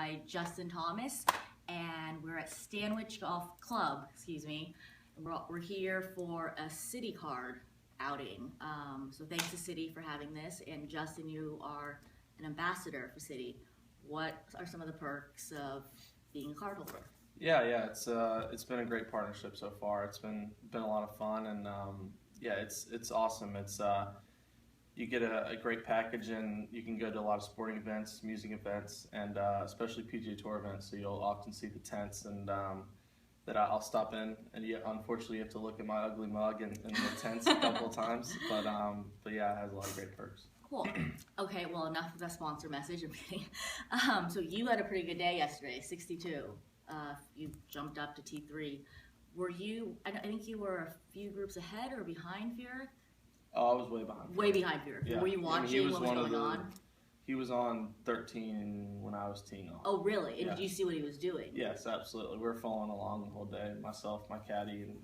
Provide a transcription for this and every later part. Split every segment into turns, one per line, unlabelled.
by Justin Thomas, and we're at Stanwich Golf Club, excuse me. We're here for a City card outing. So thanks to City for having this, and Justin, you are an ambassador for City. What are some of the perks of being a card holder?
Yeah, it's been a great partnership so far. It's been a lot of fun, and yeah, it's awesome. It's you get a great package, and you can go to a lot of sporting events, music events, and especially PGA Tour events. So you'll often see the tents, and that I'll stop in, and unfortunately you have to look at my ugly mug in the tents a couple of times. But yeah, it has a lot of great perks.
Cool. Okay, well, enough of the sponsor message. I'm kidding. So you had a pretty good day yesterday, 62. You jumped up to T3. Were you, I think you were a few groups ahead or behind Fear?
Oh, I was way behind.
Way behind Fear. Yeah. Were you watching what was going on?
He was on 13 when I was teeing off.
Oh, really? And
yeah.
Did you see what he was doing?
Yes, absolutely. We were following along the whole day. Myself, my caddy, and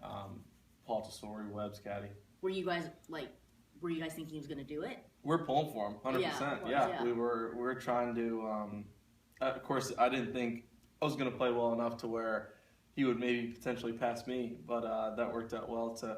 Paul Tesori, Webb's caddy.
Were you guys thinking he was going to do it?
We're pulling for him, 100%. Yeah. We were trying to. Of course, I didn't think I was going to play well enough to where he would maybe potentially pass me, but that worked out well to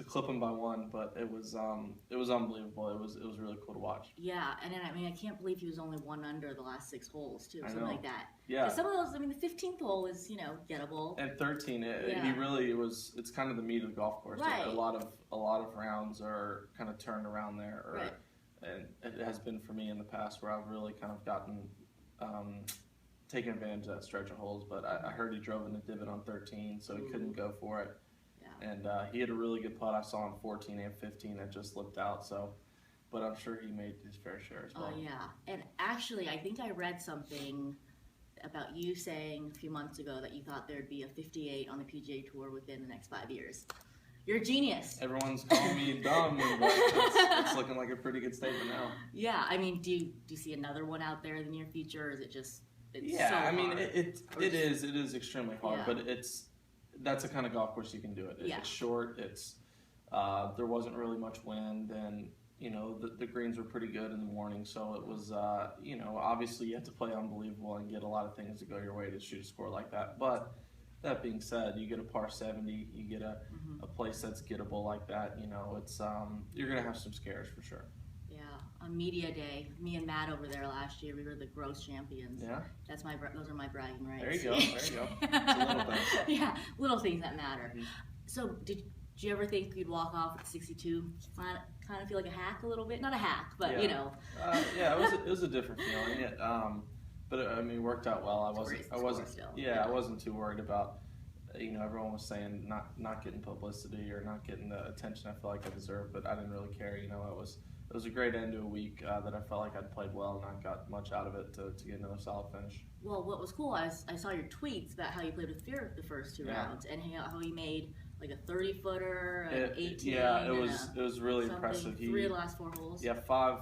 clip him by one. But it was unbelievable. It was really cool to watch.
Yeah, and then, I mean, I can't believe he was only one under the last 6 holes too, something like that.
Yeah.
Some of those, I mean, the 15th hole is gettable.
And 13, he really it's kind of the meat of the golf course.
Right.
A lot of rounds are kind of turned around there,
right.
And it has been for me in the past where I've really kind of gotten taken advantage of that stretch of holes. But I heard he drove in the divot on 13, so he couldn't go for it. Yeah. And he had a really good putt I saw on 14 and 15 that just slipped out. So, but I'm sure he made his fair share as well.
Oh yeah, and actually, I think I read something about you saying a few months ago that you thought there'd be a 58 on the PGA Tour within the next 5 years. You're a genius.
Everyone's calling me dumb, but it's looking like a pretty good statement now.
Yeah, I mean, do you see another one out there in the near future, or is it just
yeah?
So
I mean,
hard?
it is extremely hard,
yeah.
but that's the kind of golf course you can do it. It's short. There wasn't really much wind, and the greens were pretty good in the morning, so it was obviously you have to play unbelievable and get a lot of things to go your way to shoot a score like that. But that being said, you get a par 70, you get a place that's gettable like that. It's you're gonna have some scares for sure.
Yeah, on media day, me and Matt over there last year, we were the gross champions.
Yeah,
those are my bragging rights.
There you go. It's a little thing.
Yeah, little things that matter.
Mm-hmm.
So did you ever think you'd walk off at 62? Kind of feel like a hack a little bit, not a hack, but
yeah, it was a different feeling. But I mean, it worked out well. I wasn't too worried about. Everyone was saying not getting publicity or not getting the attention I felt like I deserved, but I didn't really care. It was a great end to a week that I felt like I'd played well and I got much out of it to get another solid finish.
Well, what was cool, I saw your tweets about how you played with Fear the first 2 rounds and how you made like a 30-footer, an 18.
Yeah, it was really impressive.
3 of the last 4 holes.
Yeah, 5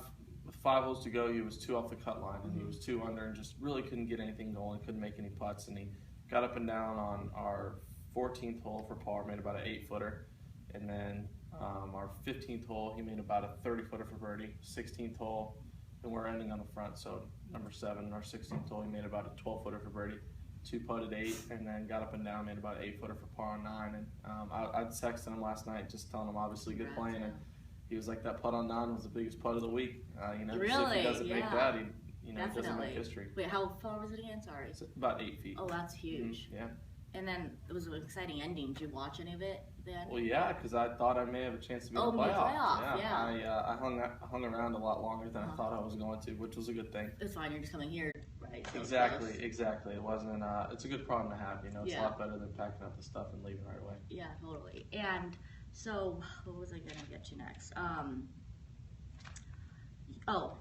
holes to go. He was 2 off the cut line, and he was 2 under, and just really couldn't get anything going. Couldn't make any putts, and he got up and down on our 14th hole for par, made about an 8-footer, and then our 15th hole he made about a 30-footer for birdie. 16th hole, and we're ending on the front, so number 7. Our 16th hole he made about a 12-footer for birdie. 2 putted 8, and then got up and down, made about an 8-footer for par on 9. And I texted him last night, just telling him obviously good playing, and he was like, that putt on 9 was the biggest putt of the week.
Really?
If he doesn't make that, he doesn't make history.
Wait, how far was it again? Sorry.
It's about 8 feet.
Oh, that's huge.
Yeah.
And then it was an exciting ending. Did you watch any of it then?
Well, yeah, because I thought I may have a chance to be in the playoff. Yeah. I hung around a lot longer than I thought I was going to, which was a good thing.
It's fine. You're just coming here, right? So
exactly. It wasn't. It's a good problem to have. It's a lot better than packing up the stuff and leaving right away.
Yeah, totally. And so, what was I gonna get to next?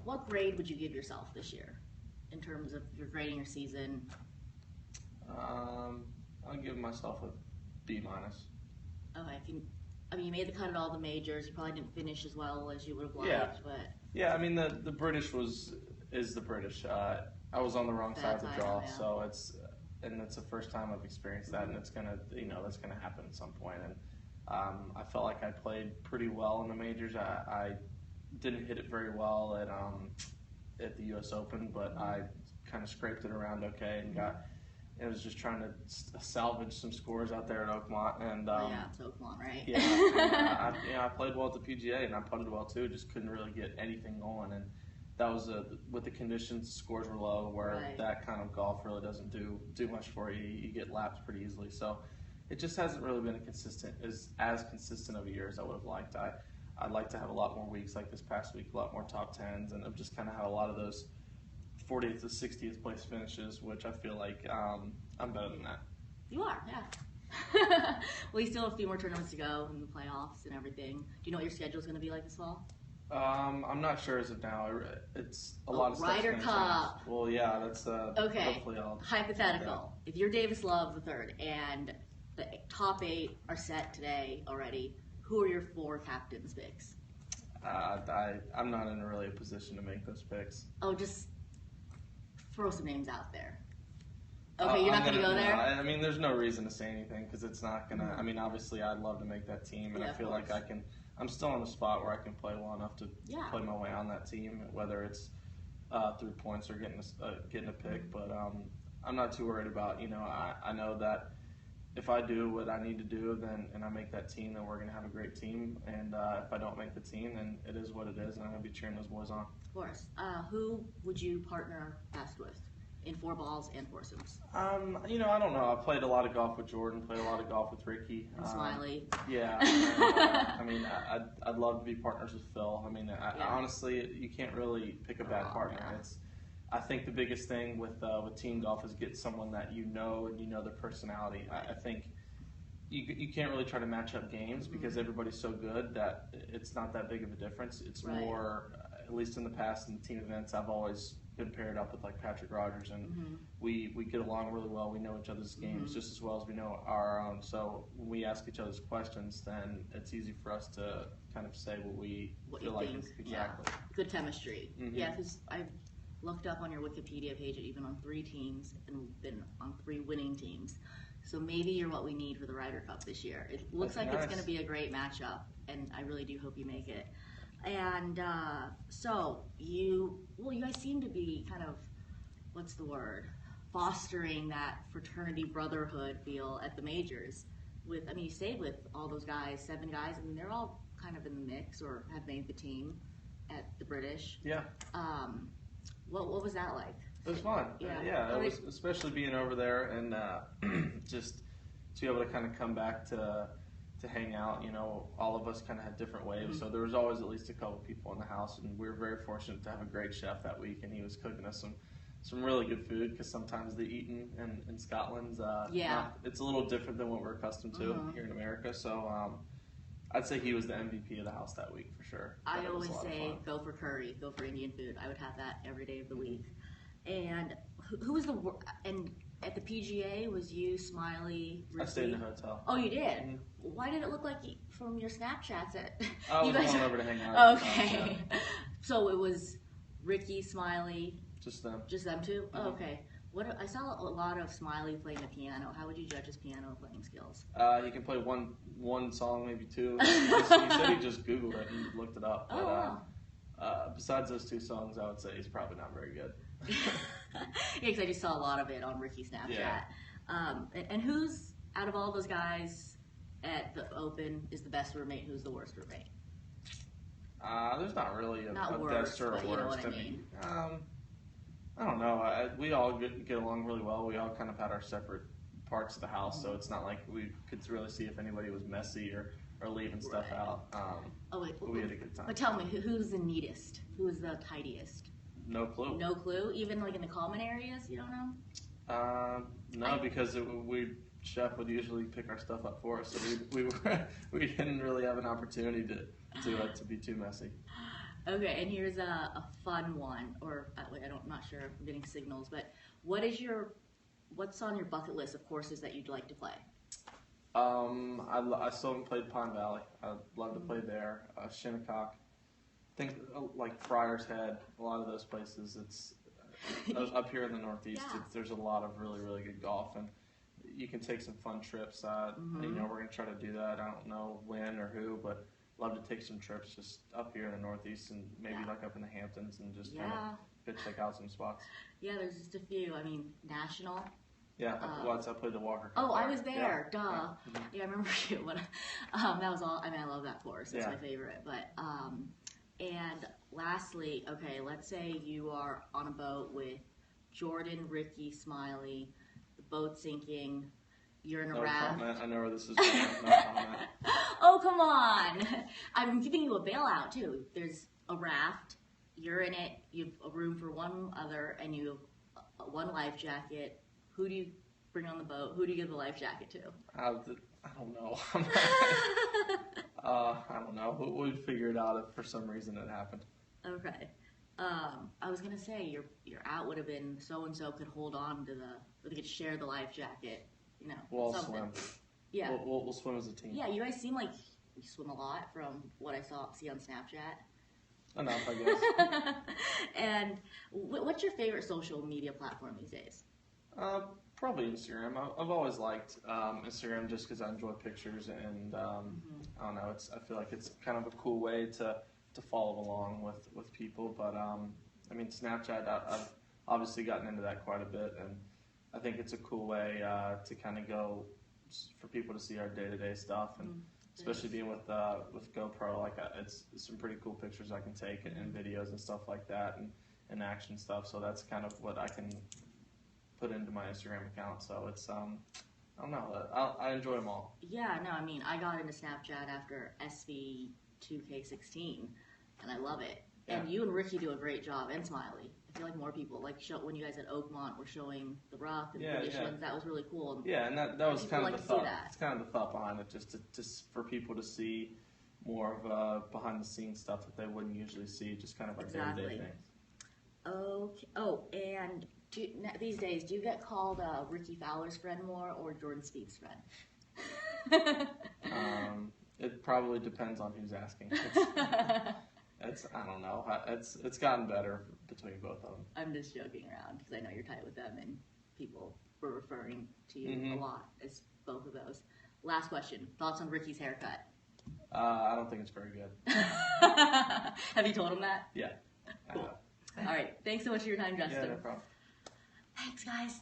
What grade would you give yourself this year, in terms of your grading your season?
I'll give myself a B-.
Okay, you made the cut at all the majors. You probably didn't finish as well as you would have liked, but
yeah, I mean the British is the British. I was on the wrong side of the draw, so it's the first time I've experienced that, and it's gonna that's gonna happen at some point. And I felt like I played pretty well in the majors. I didn't hit it very well at the U.S. Open, but I kind of scraped it around okay and it was just trying to salvage some scores out there at Oakmont. And
yeah, it's Oakmont, right?
Yeah, I played well at the PGA and I putted well too. Just couldn't really get anything going, and that was with the conditions. Scores were low, where that kind of golf really doesn't do much for you. You get lapped pretty easily, so it just hasn't really been as consistent of a year as I would have liked. I'd like to have a lot more weeks like this past week, a lot more top 10s, and I've just kind of had a lot of those 40th to 60th place finishes, which I feel like I'm better than that.
You are, yeah. Well, you still have a few more tournaments to go in the playoffs and everything. Do you know what your schedule is going to be like this fall?
I'm not sure as of now. It's a lot of stuff.
Ryder Cup.
Well, yeah, that's
okay.
Hopefully I'll
hypothetical. If you're Davis Love III and the top 8 are set today already, who are your 4 captains' picks?
I'm not in really a position to make those picks.
Oh, just throw some names out there. Okay, you're not going to go there?
I mean, there's no reason to say anything because it's not going to. I mean, obviously, I'd love to make that team, and I feel like I'm still in a spot where I can play well enough to play my way on that team, whether it's through points or getting a pick. But I'm not too worried about. I know that if I do what I need to do, and I make that team, then we're going to have a great team. And if I don't make the team, then it is what it is, and I'm going to be cheering those boys on.
Of course. Who would you partner best with in 4 balls and foursomes?
I don't know. I played a lot of golf with Jordan, played a lot of golf with Rickie.
And Smiley.
Yeah. I mean, I'd love to be partners with Phil. I mean, honestly, you can't really pick a bad partner.
Yeah.
I think the biggest thing with team golf is get someone that you know and you know their personality. I think you can't really try to match up games because everybody's so good that it's not that big of a difference. It's more, at least in the past in team events, I've always been paired up with like Patrick Rogers, and we get along really well. We know each other's games just as well as we know our own. So when we ask each other's questions, then it's easy for us to kind of say what feel like exactly.
Yeah. Good chemistry. Yeah, because I've looked up on your Wikipedia page that you've been on 3 teams and been on 3 winning teams. So maybe you're what we need for the Ryder Cup this year. It looks like it's going to be a great matchup, and I really do hope you make it. And so you guys seem to be kind of, what's the word, fostering that fraternity brotherhood feel at the majors. You stayed with all those guys, 7 guys. I mean, they're all kind of in the mix or have made the team at the British.
Yeah.
What was that like?
It was fun. Yeah, it was, especially being over there and just to be able to kind of come back to hang out. All of us kind of had different waves, so there was always at least a couple people in the house, and we were very fortunate to have a great chef that week, and he was cooking us some really good food because sometimes the eating in Scotland's it's a little different than what we're accustomed to here in America. So I'd say he was the MVP of the house that week for sure.
I always say go for curry, go for Indian food. I would have that every day of the week. And who was and at the PGA, was you, Smiley, Rickie?
I stayed in the hotel.
Oh, you did? Why did it look like from your Snapchats that
I was going over to hang out.
Okay. So it was Rickie, Smiley.
Just them.
Just them two? Oh, okay. I saw a lot of Smiley playing the piano. How would you judge his piano playing skills?
He can play one song, maybe 2. He said he just Googled it and looked it up. But, wow. Besides those 2 songs, I would say he's probably not very good.
Yeah, because I just saw a lot of it on Rickie's Snapchat.
Yeah.
And who's, out of all those guys at the Open, is the best roommate? Who's the worst roommate?
There's not really a best or a worst.
You know what I mean.
I don't know. We all get along really well. We all kind of had our separate parts of the house, so it's not like we could really see if anybody was messy or leaving stuff out. We had a good time.
But tell me, who's the neatest? Who is the tidiest?
No clue.
No clue? Even like in the common areas, you don't know?
No, because chef would usually pick our stuff up for us, so we didn't really have an opportunity to be too messy.
Okay, and here's a fun one, or I'm not sure if I'm getting signals, but what's on your bucket list of courses that you'd like to play?
I still haven't played Pine Valley. I'd love to play there. Shinnecock. I think like Friar's Head, a lot of those places. It's up here in the Northeast. There's a lot of really, really good golf, and you can take some fun trips. We're going to try to do that. I don't know when or who, but love to take some trips just up here in the Northeast and maybe like up in the Hamptons and just kind of go check out some spots.
Yeah, there's just a few. I mean, National.
Yeah, I played the Walker Cup.
Oh, I was there.
Yeah.
Duh.
Yeah.
Yeah, I remember you. But that was all. I mean, I love that course. It's my favorite. But and lastly, okay, let's say you are on a boat with Jordan, Rickie, Smiley, the boat sinking. You're in a raft.
Comment. I know where this is going. No comment.
Oh, come on. I'm giving you a bailout, too. There's a raft. You're in it. You have a room for one other, and you have one life jacket. Who do you bring on the boat? Who do you give the life jacket to?
I don't know. I don't know. We'd figure it out if for some reason it happened.
Okay. I was going to say, your out would have been so-and-so could hold on to or they could share the life jacket. You know,
we'll
something.
swim.
Yeah.
We'll swim as a team.
Yeah, you guys seem like you swim a lot from what I see on Snapchat.
Enough, I guess.
And what's your favorite social media platform these days?
Probably Instagram. I've always liked Instagram just because I enjoy pictures and I don't know. I feel like it's kind of a cool way to follow along with people. But I mean, Snapchat. I've obviously gotten into that quite a bit, and I think it's a cool way to kind of go for people to see our day-to-day stuff, and especially being with GoPro, like it's some pretty cool pictures I can take and videos and stuff like that, and action stuff. So that's kind of what I can put into my Instagram account. So it's I don't know. I enjoy them all.
Yeah, no, I mean, I got into Snapchat after SV 2K16, and I love it. Yeah. And you and Rickie do a great job, and Smiley. I feel like more people, like when you guys at Oakmont were showing the rough and the conditions, that was really cool.
Yeah, and that was kind of the thought. It's kind of the thought behind it, just for people to see more of behind the scenes stuff that they wouldn't usually see, just kind of our day-to-day things.
Okay. Oh, and these days, do you get called Rickie Fowler's friend more or Jordan Spieth's friend?
It probably depends on who's asking. I don't know. It's gotten better between both of them. I'm just joking around because I know you're tight with them and people were referring to you a lot as both of those. Last question. Thoughts on Rickie's haircut? I don't think it's very good. Have you told him that? Yeah. Cool. All right. Thanks so much for your time, Justin. Yeah, no problem. Thanks, guys.